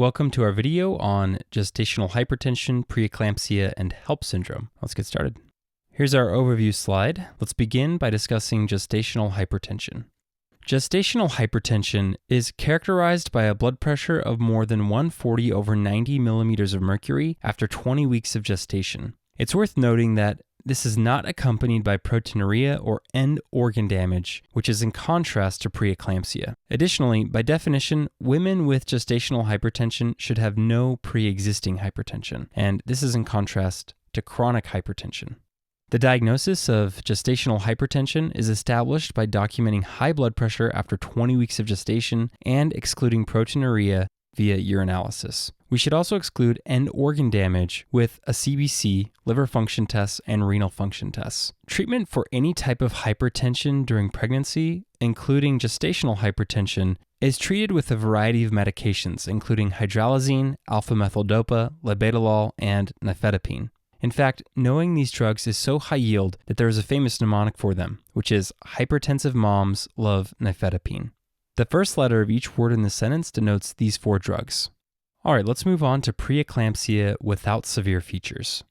Welcome to our video on gestational hypertension, preeclampsia, and HELLP syndrome. Let's get started. Here's our overview slide. Let's begin by discussing gestational hypertension. Gestational hypertension is characterized by a blood pressure of more than 140 over 90 millimeters of mercury after 20 weeks of gestation. It's worth noting that this is not accompanied by proteinuria or end organ damage, which is in contrast to preeclampsia. Additionally, by definition, women with gestational hypertension should have no pre-existing hypertension, and this is in contrast to chronic hypertension. The diagnosis of gestational hypertension is established by documenting high blood pressure after 20 weeks of gestation and excluding proteinuria via urinalysis. We should also exclude end organ damage with a CBC, liver function tests, and renal function tests. Treatment for any type of hypertension during pregnancy, including gestational hypertension, is treated with a variety of medications, including hydralazine, alpha-methyl-dopa, labetalol, and nifedipine. In fact, knowing these drugs is so high yield that there is a famous mnemonic for them, which is hypertensive moms love nifedipine. The first letter of each word in the sentence denotes these 4 drugs. All right, let's move on to preeclampsia without severe features.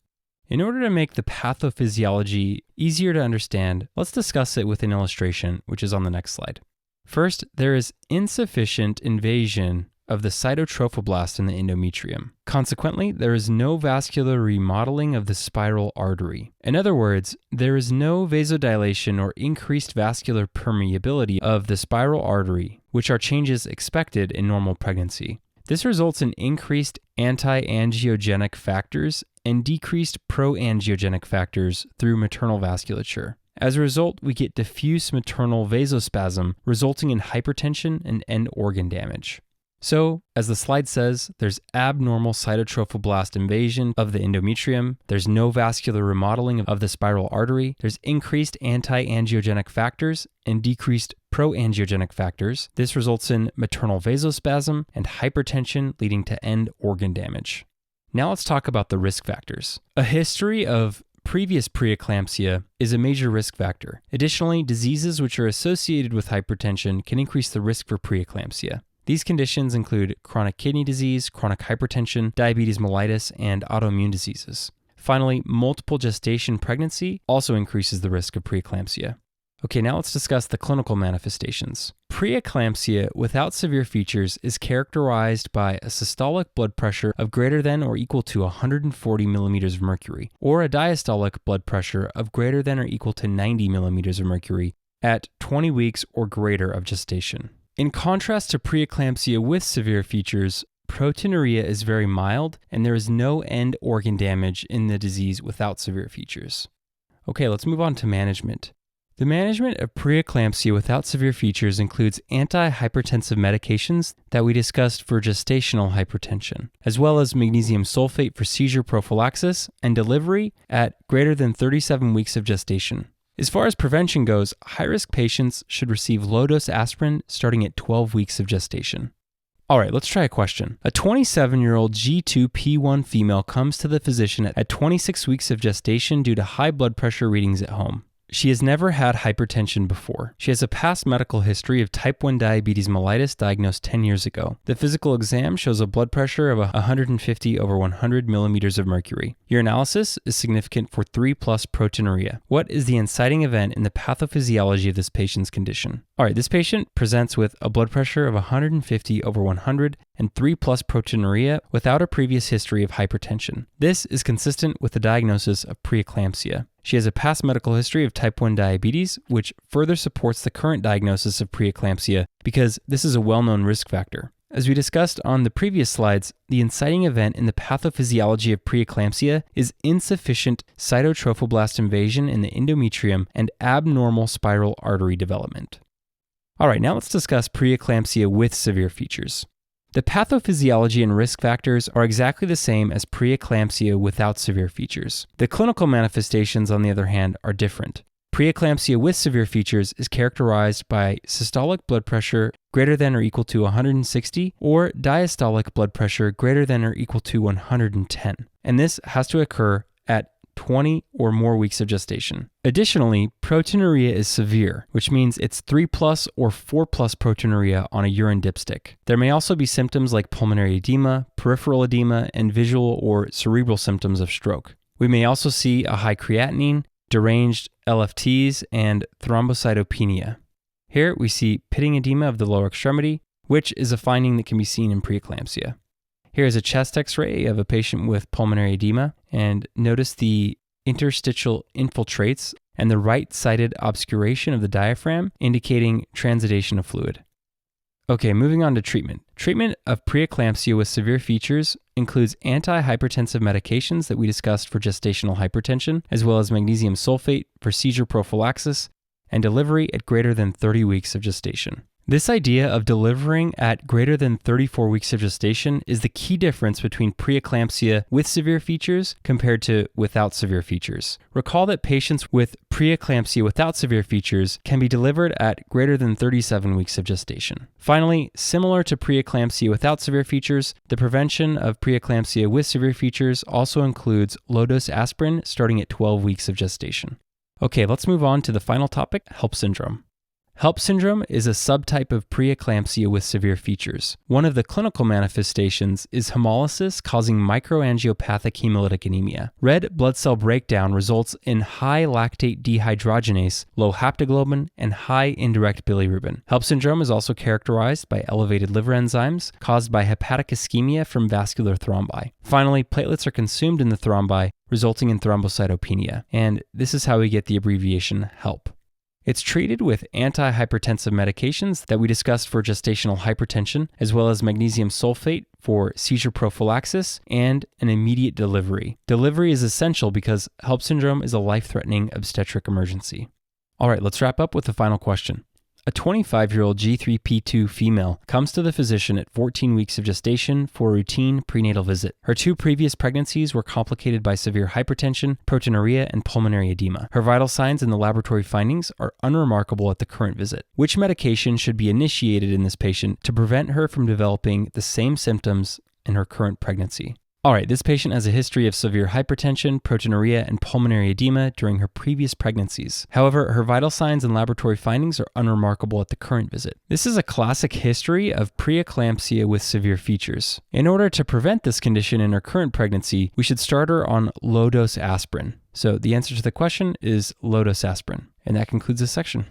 In order to make the pathophysiology easier to understand, let's discuss it with an illustration, which is on the next slide. First, there is insufficient invasion of the cytotrophoblast in the endometrium. Consequently, there is no vascular remodeling of the spiral artery. In other words, there is no vasodilation or increased vascular permeability of the spiral artery, which are changes expected in normal pregnancy. This results in increased anti-angiogenic factors and decreased pro-angiogenic factors through maternal vasculature. As a result, we get diffuse maternal vasospasm, resulting in hypertension and end organ damage. So, as the slide says, there's abnormal cytotrophoblast invasion of the endometrium, there's no vascular remodeling of the spiral artery, there's increased anti-angiogenic factors and decreased pro-angiogenic factors. This results in maternal vasospasm and hypertension leading to end organ damage. Now let's talk about the risk factors. A history of previous preeclampsia is a major risk factor. Additionally, diseases which are associated with hypertension can increase the risk for preeclampsia. These conditions include chronic kidney disease, chronic hypertension, diabetes mellitus, and autoimmune diseases. Finally, multiple gestation pregnancy also increases the risk of preeclampsia. Okay, now let's discuss the clinical manifestations. Preeclampsia without severe features is characterized by a systolic blood pressure of greater than or equal to 140 millimeters of mercury, or a diastolic blood pressure of greater than or equal to 90 millimeters of mercury at 20 weeks or greater of gestation. In contrast to preeclampsia with severe features, proteinuria is very mild and there is no end organ damage in the disease without severe features. Okay, let's move on to management. The management of preeclampsia without severe features includes antihypertensive medications that we discussed for gestational hypertension, as well as magnesium sulfate for seizure prophylaxis and delivery at greater than 37 weeks of gestation. As far as prevention goes, high-risk patients should receive low-dose aspirin starting at 12 weeks of gestation. All right, let's try a question. A 27-year-old G2P1 female comes to the physician at 26 weeks of gestation due to high blood pressure readings at home. She has never had hypertension before. She has a past medical history of type 1 diabetes mellitus diagnosed 10 years ago. The physical exam shows a blood pressure of 150 over 100 millimeters of mercury. Urinalysis is significant for 3+ proteinuria. What is the inciting event in the pathophysiology of this patient's condition? All right, this patient presents with a blood pressure of 150 over 100 and 3+ proteinuria without a previous history of hypertension. This is consistent with the diagnosis of preeclampsia. She has a past medical history of type 1 diabetes, which further supports the current diagnosis of preeclampsia because this is a well-known risk factor. As we discussed on the previous slides, the inciting event in the pathophysiology of preeclampsia is insufficient cytotrophoblast invasion in the endometrium and abnormal spiral artery development. All right, now let's discuss preeclampsia with severe features. The pathophysiology and risk factors are exactly the same as preeclampsia without severe features. The clinical manifestations, on the other hand, are different. Preeclampsia with severe features is characterized by systolic blood pressure greater than or equal to 160 or diastolic blood pressure greater than or equal to 110. And this has to occur at 20 or more weeks of gestation. Additionally, proteinuria is severe, which means it's 3+ or 4+ proteinuria on a urine dipstick. There may also be symptoms like pulmonary edema, peripheral edema, and visual or cerebral symptoms of stroke. We may also see a high creatinine, deranged LFTs, and thrombocytopenia. Here we see pitting edema of the lower extremity, which is a finding that can be seen in preeclampsia. Here is a chest x-ray of a patient with pulmonary edema, and notice the interstitial infiltrates and the right-sided obscuration of the diaphragm, indicating transudation of fluid. Okay, moving on to treatment. Treatment of preeclampsia with severe features includes antihypertensive medications that we discussed for gestational hypertension, as well as magnesium sulfate for seizure prophylaxis, and delivery at greater than 30 weeks of gestation. This idea of delivering at greater than 34 weeks of gestation is the key difference between preeclampsia with severe features compared to without severe features. Recall that patients with preeclampsia without severe features can be delivered at greater than 37 weeks of gestation. Finally, similar to preeclampsia without severe features, the prevention of preeclampsia with severe features also includes low-dose aspirin starting at 12 weeks of gestation. Okay, let's move on to the final topic, HELLP syndrome. HELLP syndrome is a subtype of preeclampsia with severe features. One of the clinical manifestations is hemolysis causing microangiopathic hemolytic anemia. Red blood cell breakdown results in high lactate dehydrogenase, low haptoglobin, and high indirect bilirubin. HELLP syndrome is also characterized by elevated liver enzymes caused by hepatic ischemia from vascular thrombi. Finally, platelets are consumed in the thrombi, resulting in thrombocytopenia, and this is how we get the abbreviation HELLP. It's treated with antihypertensive medications that we discussed for gestational hypertension, as well as magnesium sulfate for seizure prophylaxis and an immediate delivery. Delivery is essential because HELLP syndrome is a life-threatening obstetric emergency. All right, let's wrap up with the final question. A 25-year-old G3P2 female comes to the physician at 14 weeks of gestation for a routine prenatal visit. Her 2 previous pregnancies were complicated by severe hypertension, proteinuria, and pulmonary edema. Her vital signs and the laboratory findings are unremarkable at the current visit. Which medication should be initiated in this patient to prevent her from developing the same symptoms in her current pregnancy? All right, this patient has a history of severe hypertension, proteinuria, and pulmonary edema during her previous pregnancies. However, her vital signs and laboratory findings are unremarkable at the current visit. This is a classic history of preeclampsia with severe features. In order to prevent this condition in her current pregnancy, we should start her on low-dose aspirin. So the answer to the question is low-dose aspirin. And that concludes this section.